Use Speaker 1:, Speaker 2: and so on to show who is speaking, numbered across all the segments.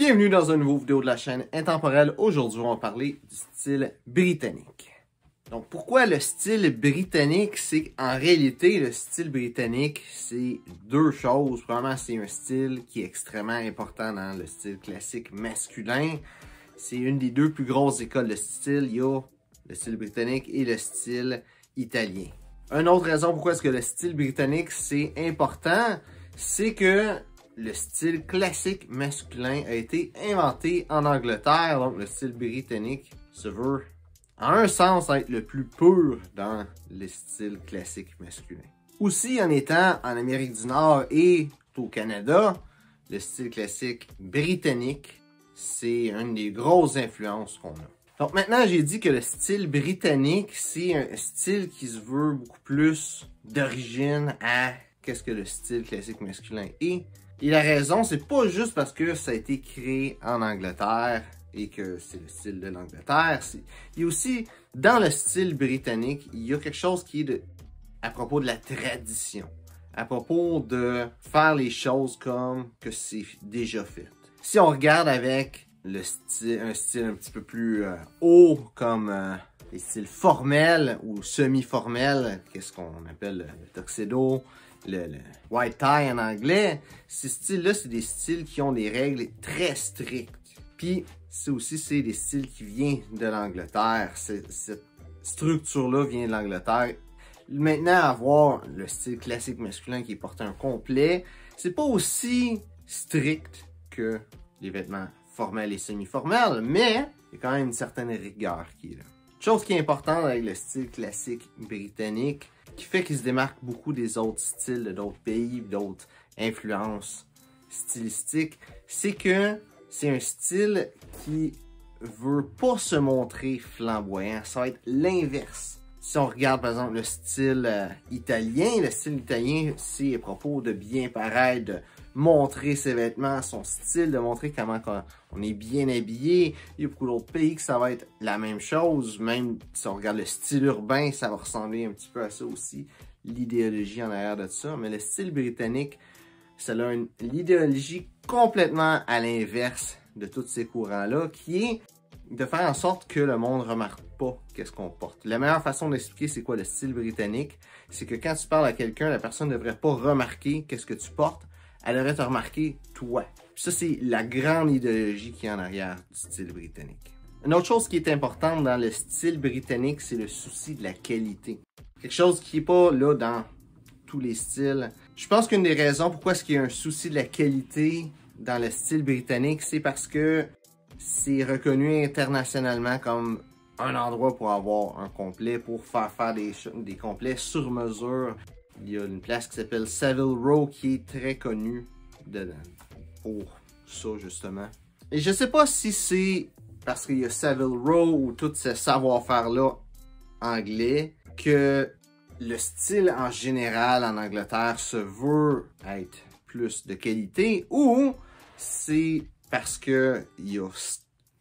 Speaker 1: Bienvenue dans une nouvelle vidéo de la chaîne Intemporelle. Aujourd'hui, on va parler du style britannique. Donc, pourquoi le style britannique? C'est qu'en réalité, le style britannique, c'est deux choses. Premièrement, c'est un style qui est extrêmement important dans le style classique masculin. C'est une des deux plus grosses écoles de style. Il y a le style britannique et le style italien. Une autre raison pourquoi est-ce que le style britannique, c'est important, c'est que le style classique masculin a été inventé en Angleterre. Donc, le style britannique se veut, en un sens, être le plus pur dans le style classique masculin. Aussi, en étant en Amérique du Nord et au Canada, le style classique britannique, c'est une des grosses influences qu'on a. Donc maintenant, j'ai dit que le style britannique, c'est un style qui se veut beaucoup plus d'origine à qu'est-ce que le style classique masculin est. Et la raison, c'est pas juste parce que ça a été créé en Angleterre et que c'est le style de l'Angleterre. Il y a aussi, dans le style britannique, il y a quelque chose qui est à propos de la tradition, à propos de faire les choses comme que c'est déjà fait. Si on regarde avec un style un petit peu plus haut, comme les styles formels ou semi-formels, qu'est-ce qu'on appelle le tuxedo, le white tie en anglais, ces styles-là, c'est des styles qui ont des règles très strictes. Puis, c'est des styles qui viennent de l'Angleterre. Cette structure-là vient de l'Angleterre. Maintenant, avoir le style classique masculin qui porte un complet, c'est pas aussi strict que les vêtements formels et semi-formels, mais il y a quand même une certaine rigueur qui est là. Chose qui est importante avec le style classique britannique, qui fait qu'il se démarque beaucoup des autres styles de d'autres pays, d'autres influences stylistiques, c'est que c'est un style qui veut pas se montrer flamboyant. Ça va être l'inverse. Si on regarde par exemple le style italien, c'est à propos de bien paraître, de montrer ses vêtements, son style, de montrer comment on est bien habillé. Il y a beaucoup d'autres pays que ça va être la même chose. Même si on regarde le style urbain, ça va ressembler un petit peu à ça aussi. L'idéologie en arrière de ça. Mais le style britannique, ça a l'idéologie complètement à l'inverse de tous ces courants-là, qui est de faire en sorte que le monde ne remarque pas qu'est-ce qu'on porte. La meilleure façon d'expliquer c'est quoi le style britannique, c'est que quand tu parles à quelqu'un, la personne ne devrait pas remarquer qu'est-ce que tu portes, elle devrait te remarquer toi. Puis ça, c'est la grande idéologie qui est en arrière du style britannique. Une autre chose qui est importante dans le style britannique, c'est le souci de la qualité. Quelque chose qui n'est pas là dans tous les styles. Je pense qu'une des raisons pourquoi est-ce qu'il y a un souci de la qualité dans le style britannique, c'est parce que c'est reconnu internationalement comme un endroit pour avoir un complet, pour faire des complets sur mesure. Il y a une place qui s'appelle Savile Row qui est très connue pour ça justement. Et je sais pas si c'est parce qu'il y a Savile Row ou tout ce savoir-faire-là anglais que le style en général en Angleterre se veut être plus de qualité, ou c'est parce que il y a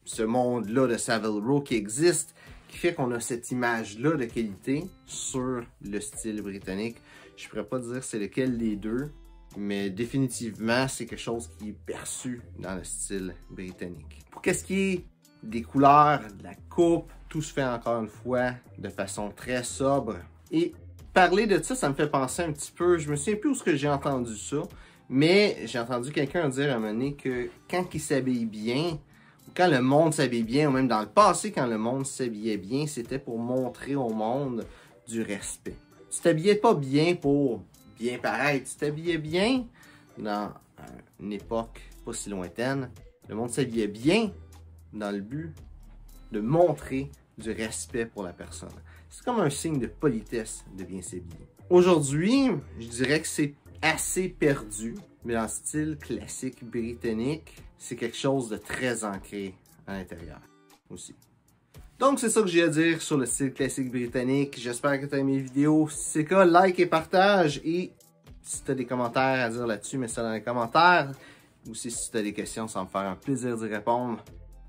Speaker 1: ce monde-là de Savile Row qui existe, qui fait qu'on a cette image-là de qualité sur le style britannique. Je pourrais pas dire c'est lequel des deux, mais définitivement, c'est quelque chose qui est perçu dans le style britannique. Pour qu'est-ce qui est des couleurs, de la coupe, tout se fait encore une fois de façon très sobre. Et parler de ça, ça me fait penser un petit peu, je me souviens plus où j'ai entendu ça, mais j'ai entendu quelqu'un dire à un moment donné que quand il s'habille bien, ou quand le monde s'habille bien, ou même dans le passé, quand le monde s'habillait bien, c'était pour montrer au monde du respect. Tu t'habillais pas bien pour bien paraître, tu t'habillais bien dans une époque pas si lointaine. Le monde s'habillait bien dans le but de montrer du respect pour la personne. C'est comme un signe de politesse de bien s'habiller. Aujourd'hui, je dirais que c'est assez perdu, mais dans le style classique britannique, c'est quelque chose de très ancré à l'intérieur aussi. Donc c'est ça que j'ai à dire sur le style classique britannique. J'espère que tu as aimé la vidéo. Si c'est le cas, like et partage. Et si tu as des commentaires à dire là-dessus, mets ça dans les commentaires. Ou si tu as des questions, ça va me faire un plaisir d'y répondre.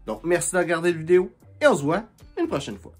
Speaker 1: Donc merci de regarder la vidéo et on se voit une prochaine fois.